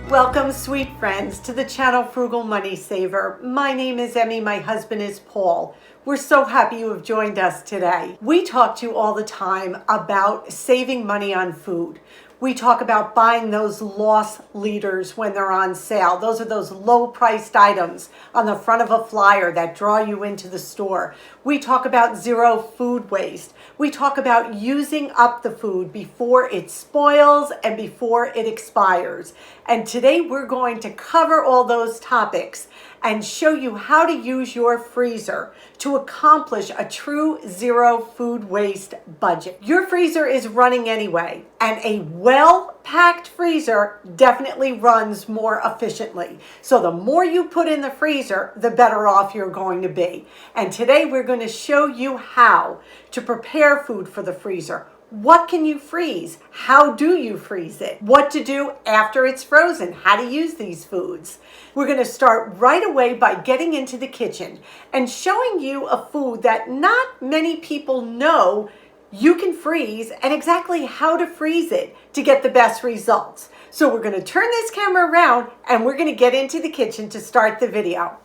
Welcome, sweet friends, to the channel Frugal Money Saver. My name is Emmy, my husband is Paul. We're so happy you have joined us today. We talk to you all the time about saving money on food. We talk about buying those loss leaders when they're on sale. Those are those low-priced items on the front of a flyer that draw you into the store. We talk about zero food waste. We talk about using up the food before it spoils and before it expires. And today we're going to cover all those topics and show you how to use your freezer to accomplish a true zero food waste budget. Your freezer is running anyway, and a well-packed freezer definitely runs more efficiently. So the more you put in the freezer, the better off you're going to be. And today we're going to show you how to prepare food for the freezer. What can you freeze? How do you freeze it? What to do after it's frozen? How to use these foods? We're going to start right away by getting into the kitchen and showing you a food that not many people know you can freeze and exactly how to freeze it to get the best results. So we're going to turn this camera around and we're going to get into the kitchen to start the video.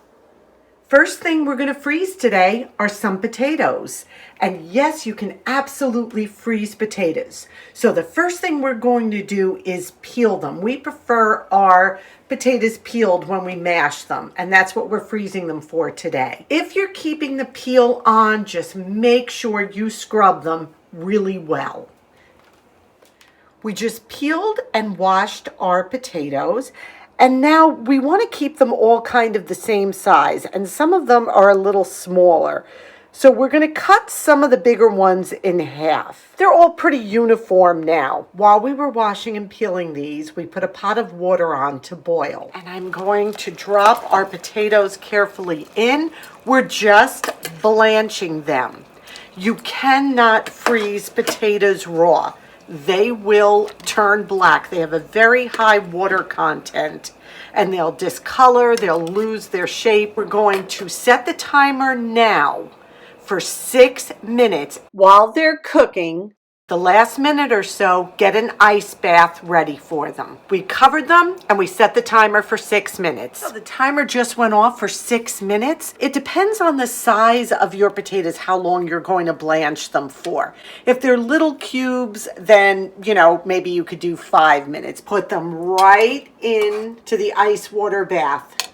First thing we're going to freeze today are some potatoes. And yes, you can absolutely freeze potatoes. So the first thing we're going to do is peel them. We prefer our potatoes peeled when we mash them, and that's what we're freezing them for today. If you're keeping the peel on, just make sure you scrub them really well. We just peeled and washed our potatoes. And now we want to keep them all kind of the same size, and some of them are a little smaller. So we're going to cut some of the bigger ones in half. They're all pretty uniform now. While we were washing and peeling these, we put a pot of water on to boil. And I'm going to drop our potatoes carefully in. We're just blanching them. You cannot freeze potatoes raw. They will turn black. They have a very high water content and they'll discolor, they'll lose their shape. We're going to set the timer now for 6 minutes. While they're cooking, the last minute or so, get an ice bath ready for them. We covered them and we set the timer for 6 minutes. So the timer just went off for 6 minutes. It depends on the size of your potatoes, how long you're going to blanch them for. If they're little cubes, then, maybe you could do 5 minutes. Put them right into the ice water bath.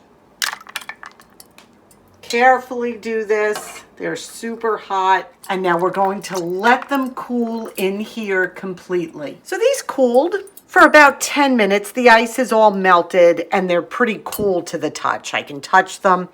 Carefully do this. They're super hot. And now we're going to let them cool in here completely. So these cooled for about 10 minutes. The ice is all melted and they're pretty cool to the touch. I can touch them.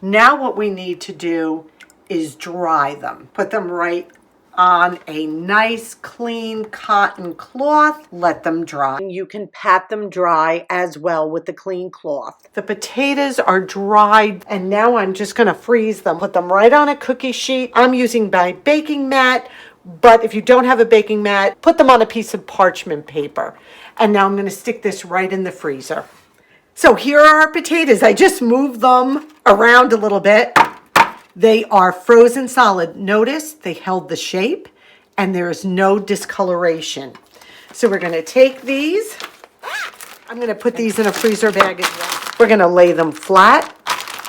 Now what we need to do is dry them. Put them right on a nice clean cotton cloth. Let them dry. You can pat them dry as well with the clean cloth. The potatoes are dried and now I'm just going to freeze them. Put them right on a cookie sheet. I'm using my baking mat, but if you don't have a baking mat, put them on a piece of parchment paper. And now I'm going to stick this right in the freezer. So here are our potatoes. I just moved them around a little bit. They are frozen solid. Notice they held the shape and there is no discoloration. So we're going to take these. I'm going to put these in a freezer bag as well. We're going to lay them flat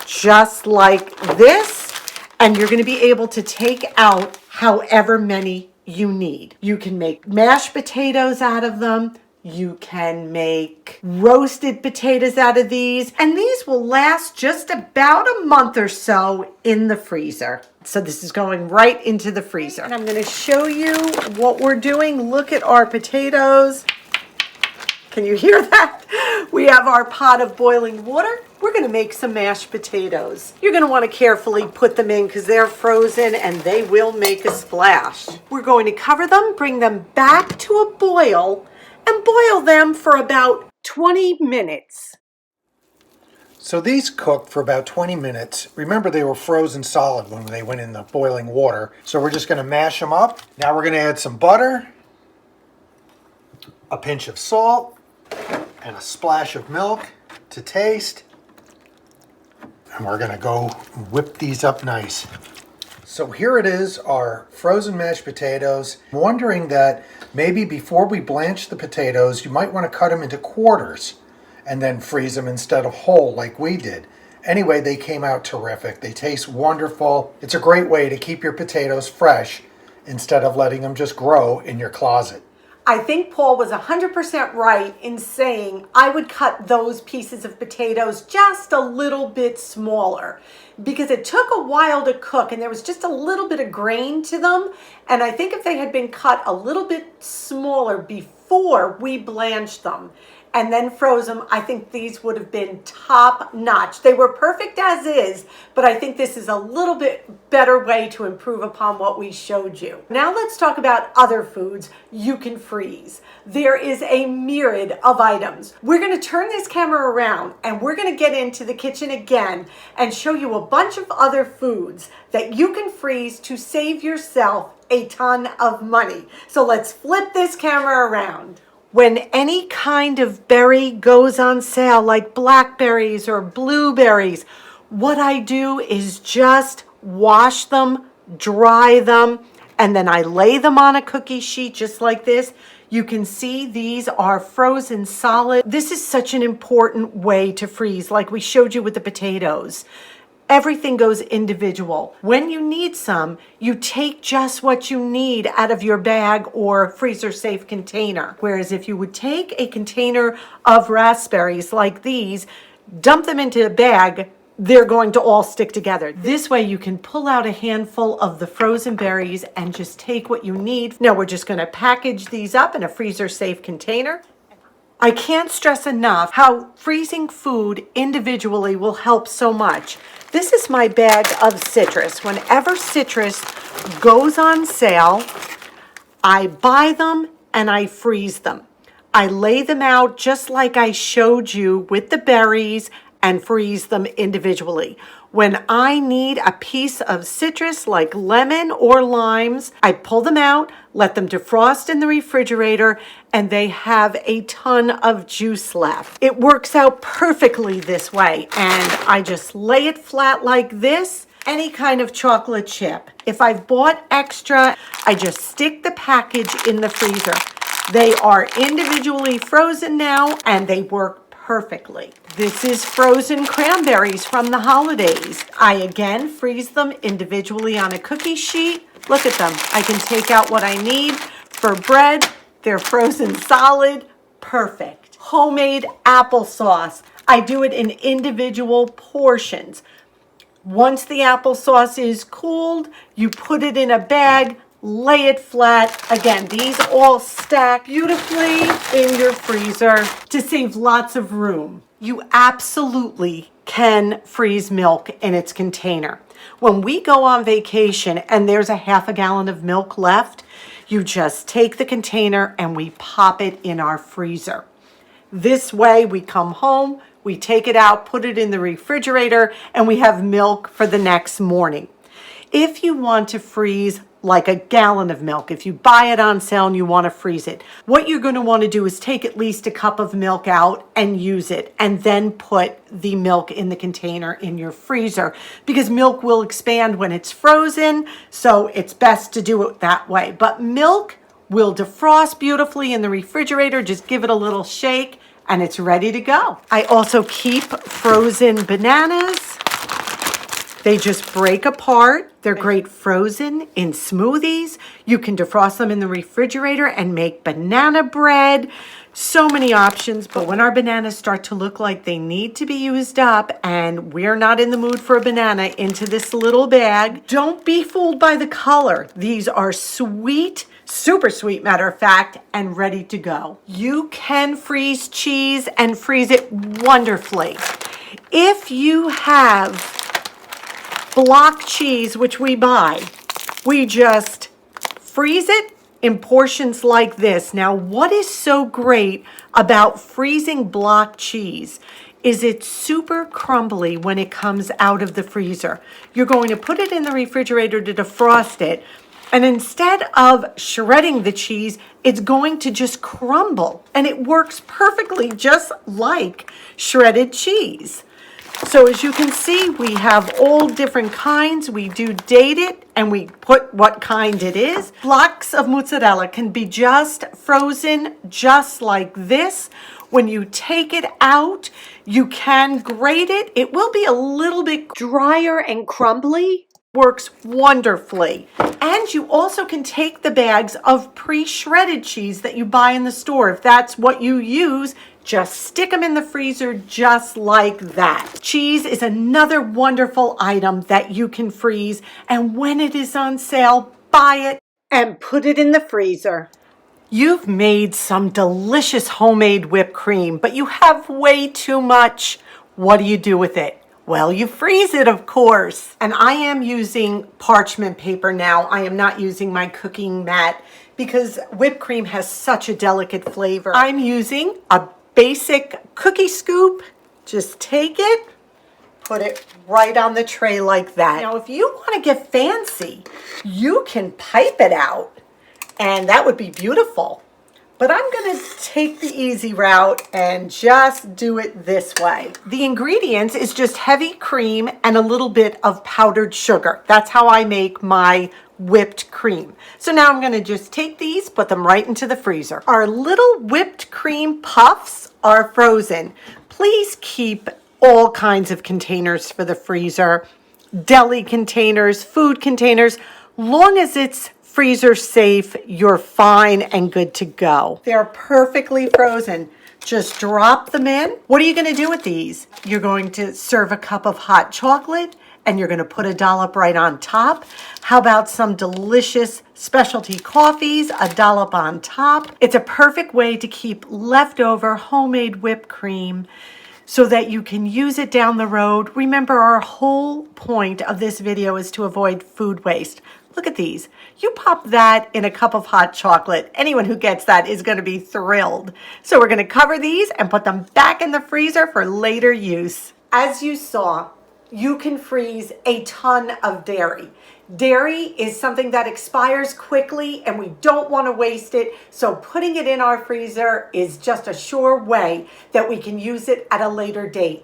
just like this. And you're going to be able to take out however many you need. You can make mashed potatoes out of them. You can make roasted potatoes out of these, and these will last just about a month or so in the freezer. So this is going right into the freezer. And I'm going to show you what we're doing. Look at our potatoes. Can you hear that? We have our pot of boiling water. We're going to make some mashed potatoes. You're going to want to carefully put them in because they're frozen and they will make a splash. We're going to cover them, bring them back to a boil, and boil them for about 20 minutes. So these cooked for about 20 minutes. Remember, they were frozen solid when they went in the boiling water. So we're just going to mash them up. Now we're going to add some butter, a pinch of salt, and a splash of milk to taste. And we're going to go whip these up nice. So here it is, our frozen mashed potatoes. I'm wondering that maybe before we blanch the potatoes, you might want to cut them into quarters and then freeze them instead of whole like we did. Anyway, they came out terrific. They taste wonderful. It's a great way to keep your potatoes fresh instead of letting them just grow in your closet. I think Paul was 100% right in saying I would cut those pieces of potatoes just a little bit smaller because it took a while to cook and there was just a little bit of grain to them. And I think if they had been cut a little bit smaller before we blanched them and then froze them, I think these would have been top notch. They were perfect as is, but I think this is a little bit better way to improve upon what we showed you. Now let's talk about other foods you can freeze. There is a myriad of items. We're gonna turn this camera around and we're gonna get into the kitchen again and show you a bunch of other foods that you can freeze to save yourself a ton of money. So let's flip this camera around. When any kind of berry goes on sale, like blackberries or blueberries, what I do is just wash them, dry them, and then I lay them on a cookie sheet just like this. You can see these are frozen solid. This is such an important way to freeze, like we showed you with the potatoes. Everything goes individual. When you need some, you take just what you need out of your bag or freezer safe container. Whereas if you would take a container of raspberries like these, dump them into a bag, they're going to all stick together. This way you can pull out a handful of the frozen berries and just take what you need. Now we're just gonna package these up in a freezer safe container. I can't stress enough how freezing food individually will help so much. This is my bag of citrus. Whenever citrus goes on sale, I buy them and I freeze them. I lay them out just like I showed you with the berries and freeze them individually. When I need a piece of citrus like lemon or limes, I pull them out, let them defrost in the refrigerator, and they have a ton of juice left. It works out perfectly this way, and I just lay it flat like this. Any kind of chocolate chip. If I've bought extra, I just stick the package in the freezer. They are individually frozen now, and they work perfectly. This is frozen cranberries from the holidays. I again freeze them individually on a cookie sheet. Look at them. I can take out what I need for bread. They're frozen solid. Perfect. Homemade applesauce. I do it in individual portions. Once the applesauce is cooled, you put it in a bag, lay it flat. Again, these all stack beautifully in your freezer to save lots of room. You absolutely can freeze milk in its container. When we go on vacation and there's a half a gallon of milk left, you just take the container and we pop it in our freezer. This way we come home, we take it out, put it in the refrigerator, and we have milk for the next morning. If you want to freeze like a gallon of milk, if you buy it on sale and you want to freeze it, what you're going to want to do is take at least a cup of milk out and use it, and then put the milk in the container in your freezer, because milk will expand when it's frozen, so it's best to do it that way. But milk will defrost beautifully in the refrigerator. Just give it a little shake and it's ready to go. I also keep frozen bananas. They just break apart. They're great frozen in smoothies. You can defrost them in the refrigerator and make banana bread. So many options, but when our bananas start to look like they need to be used up and we're not in the mood for a banana, into this little bag. Don't be fooled by the color. These are sweet, super sweet, matter of fact, and ready to go. You can freeze cheese and freeze it wonderfully. If you have block cheese, which we buy, we just freeze it in portions like this. Now, what is so great about freezing block cheese is it's super crumbly when it comes out of the freezer. You're going to put it in the refrigerator to defrost it, and instead of shredding the cheese, it's going to just crumble, and it works perfectly just like shredded cheese. So as you can see, we have all different kinds. We do date it and we put what kind it is. Blocks of mozzarella can be just frozen just like this, When you take it out, you can grate it. It will be a little bit drier and crumbly. Works wonderfully. And you also can take the bags of pre-shredded cheese that you buy in the store. If that's what you use, just stick them in the freezer just like that. Cheese is another wonderful item that you can freeze, and when it is on sale, buy it and put it in the freezer. You've made some delicious homemade whipped cream, but you have way too much. What do you do with it? Well, you freeze it, of course. And I am using parchment paper now. I am not using my cooking mat because whipped cream has such a delicate flavor. I'm using a basic cookie scoop. Just take it, put it right on the tray like that. Now, if you want to get fancy, you can pipe it out, and that would be beautiful. But I'm going to take the easy route and just do it this way. The ingredients is just heavy cream and a little bit of powdered sugar. That's how I make my whipped cream. So now I'm going to just take these, put them right into the freezer. Our little whipped cream puffs are frozen. Please keep all kinds of containers for the freezer, deli containers, food containers, long as it's freezer safe, you're fine and good to go. They're perfectly frozen. Just drop them in. What are you going to do with these? You're going to serve a cup of hot chocolate and you're going to put a dollop right on top. How about some delicious specialty coffees, a dollop on top? It's a perfect way to keep leftover homemade whipped cream so that you can use it down the road. Remember, our whole point of this video is to avoid food waste. Look at these. You pop that in a cup of hot chocolate. Anyone who gets that is going to be thrilled. So we're going to cover these and put them back in the freezer for later use. As you saw, you can freeze a ton of dairy. Dairy is something that expires quickly and we don't want to waste it. So putting it in our freezer is just a sure way that we can use it at a later date.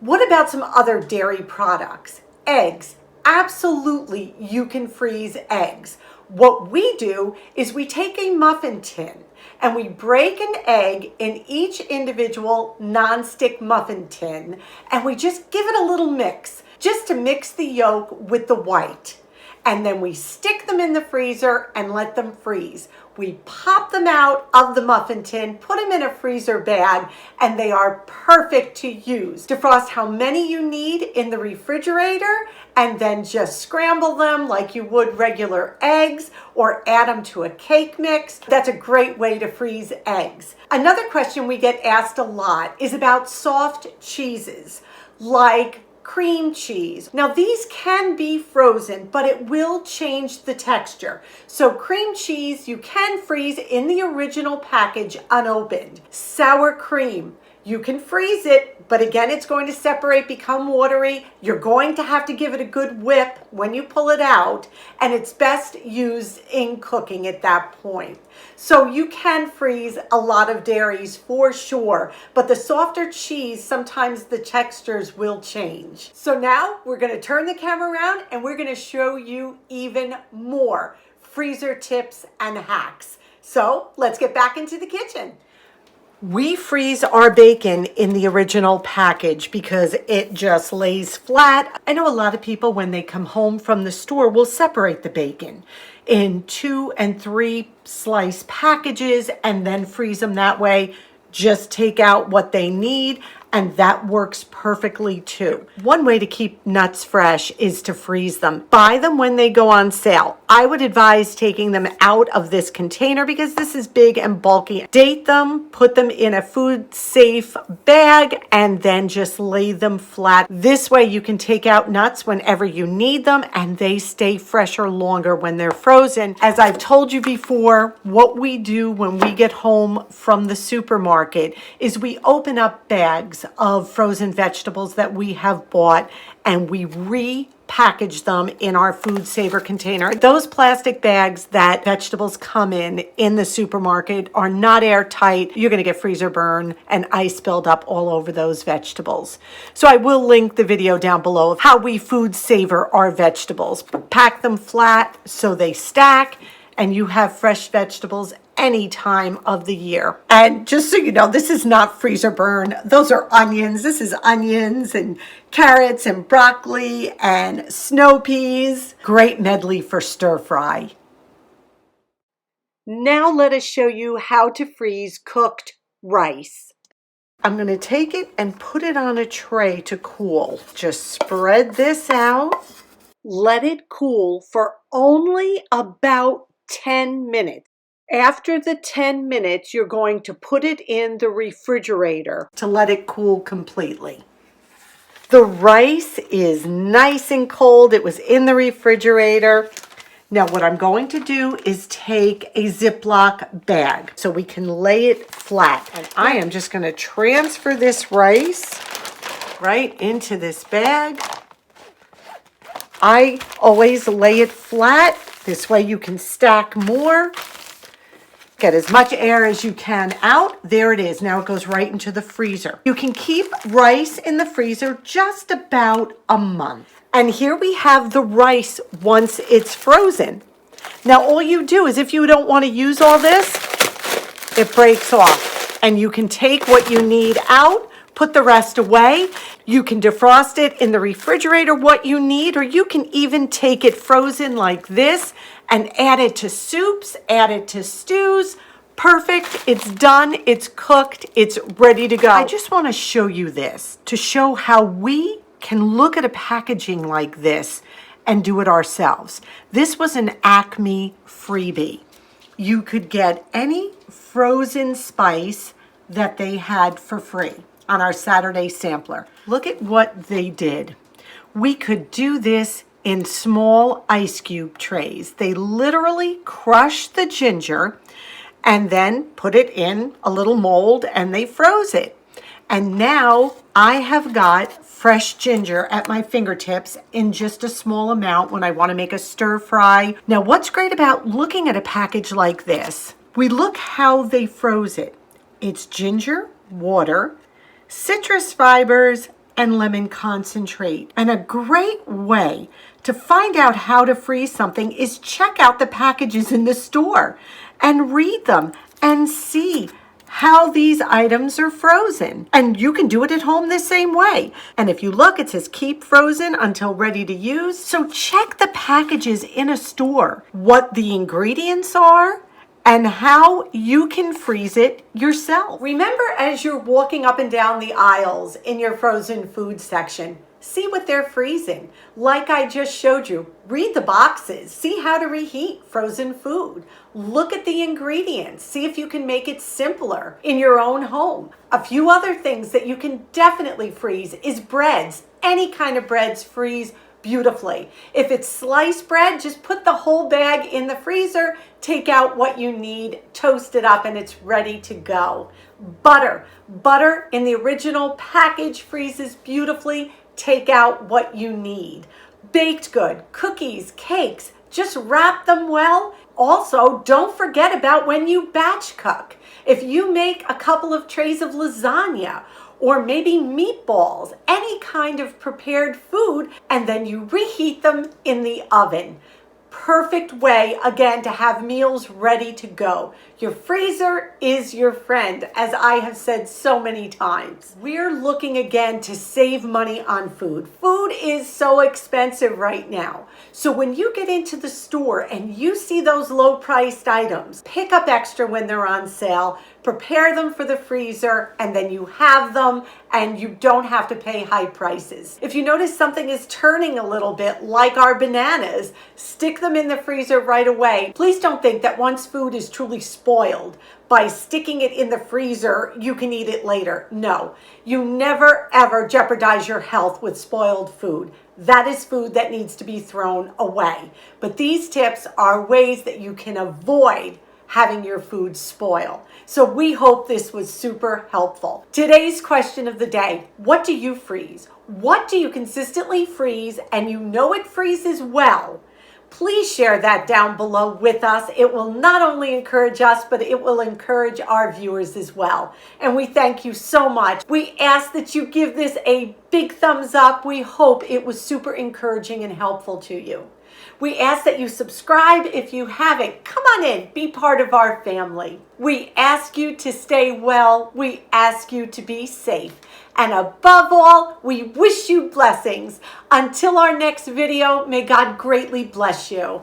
What about some other dairy products? Eggs. Absolutely, you can freeze eggs. What we do is we take a muffin tin and we break an egg in each individual nonstick muffin tin and we just give it a little mix just to mix the yolk with the white. And then we stick them in the freezer and let them freeze. We pop them out of the muffin tin, put them in a freezer bag, and they are perfect to use. Defrost how many you need in the refrigerator, and then just scramble them like you would regular eggs, or add them to a cake mix. That's a great way to freeze eggs. Another question we get asked a lot is about soft cheeses, like cream cheese. Now these can be frozen, but it will change the texture. So cream cheese you can freeze in the original package unopened. Sour cream, you can freeze it, but again, it's going to separate, become watery. You're going to have to give it a good whip when you pull it out, and it's best used in cooking at that point. So you can freeze a lot of dairies for sure, but the softer cheese, sometimes the textures will change. So now we're going to turn the camera around and we're going to show you even more freezer tips and hacks. So let's get back into the kitchen. We freeze our bacon in the original package because it just lays flat. I know a lot of people, when they come home from the store, will separate the bacon in 2 and 3 slice packages and then freeze them that way. Just take out what they need, and that works perfectly too. One way to keep nuts fresh is to freeze them. Buy them when they go on sale. I would advise taking them out of this container because this is big and bulky. Date them, put them in a food safe bag, and then just lay them flat. This way you can take out nuts whenever you need them and they stay fresher longer when they're frozen. As I've told you before, what we do when we get home from the supermarket is we open up bags of frozen vegetables that we have bought and we repackage them in our food saver container. Those plastic bags that vegetables come in the supermarket are not airtight. You're going to get freezer burn and ice build up all over those vegetables. So I will link the video down below of how we food saver our vegetables. Pack them flat so they stack, and you have fresh vegetables any time of the year. And just so you know, this is not freezer burn. Those are onions. This is onions and carrots and broccoli and snow peas. Great medley for stir fry. Now let us show you how to freeze cooked rice. I'm going to take it and put it on a tray to cool. Just spread this out. Let it cool for only about 10 minutes. After the 10 minutes, you're going to put it in the refrigerator to let it cool completely. The rice is nice and cold. It was in the refrigerator. Now what I'm going to do is take a Ziploc bag so we can lay it flat. And I am just going to transfer this rice right into this bag. I always lay it flat. This way you can stack more. Get as much air as you can out. There it is. Now it goes right into the freezer. You can keep rice in the freezer just about a month. And here we have the rice once it's frozen. Now all you do is, if you don't want to use all this, it breaks off. And you can take what you need out, put the rest away. You can defrost it in the refrigerator what you need, or you can even take it frozen like this and add it to soups, add it to stews. Perfect. It's done. It's cooked. It's ready to go. I just want to show you this to show how we can look at a packaging like this and do it ourselves. This was an Acme freebie. You could get any frozen spice that they had for free on our Saturday sampler. Look at what they did. We could do this in small ice cube trays. They literally crushed the ginger and then put it in a little mold and they froze it. And now I have got fresh ginger at my fingertips in just a small amount when I want to make a stir fry. Now, what's great about looking at a package like this, we look how they froze it. It's ginger, water, citrus fibers, and lemon concentrate. And a great way to find out how to freeze something is check out the packages in the store and read them and see how these items are frozen. And you can do it at home the same way. And if you look, it says keep frozen until ready to use. So check the packages in a store, what the ingredients are, and how you can freeze it yourself. Remember, as you're walking up and down the aisles in your frozen food section, see what they're freezing. Like I just showed you, read the boxes, see how to reheat frozen food. Look at the ingredients, see if you can make it simpler in your own home. A few other things that you can definitely freeze is breads. Any kind of breads freeze beautifully. If it's sliced bread, just put the whole bag in the freezer, take out what you need, toast it up, and it's ready to go. Butter in the original package freezes beautifully. Take out what you need. Baked good, cookies, cakes, just wrap them well. Also, don't forget about when you batch cook. If you make a couple of trays of lasagna or maybe meatballs, any kind of prepared food, and then you reheat them in the oven. Perfect way, again, to have meals ready to go. Your freezer is your friend, as I have said so many times. We're looking again to save money on food. Food is so expensive right now. So when you get into the store and you see those low-priced items, pick up extra when they're on sale, prepare them for the freezer, and then you have them and you don't have to pay high prices. If you notice something is turning a little bit, like our bananas, stick them in the freezer right away. Please don't think that once food is truly spoiled, by sticking it in the freezer, you can eat it later. No, you never ever jeopardize your health with spoiled food. That is food that needs to be thrown away. But these tips are ways that you can avoid having your food spoil. So we hope this was super helpful. Today's question of the day: what do you freeze? What do you consistently freeze and you know it freezes well? Please share that down below with us. It will not only encourage us, but it will encourage our viewers as well. And we thank you so much. We ask that you give this a big thumbs up. We hope it was super encouraging and helpful to you. We ask that you subscribe if you haven't. Come on in, be part of our family. We ask you to stay well. We ask you to be safe. And above all, we wish you blessings. Until our next video, may God greatly bless you.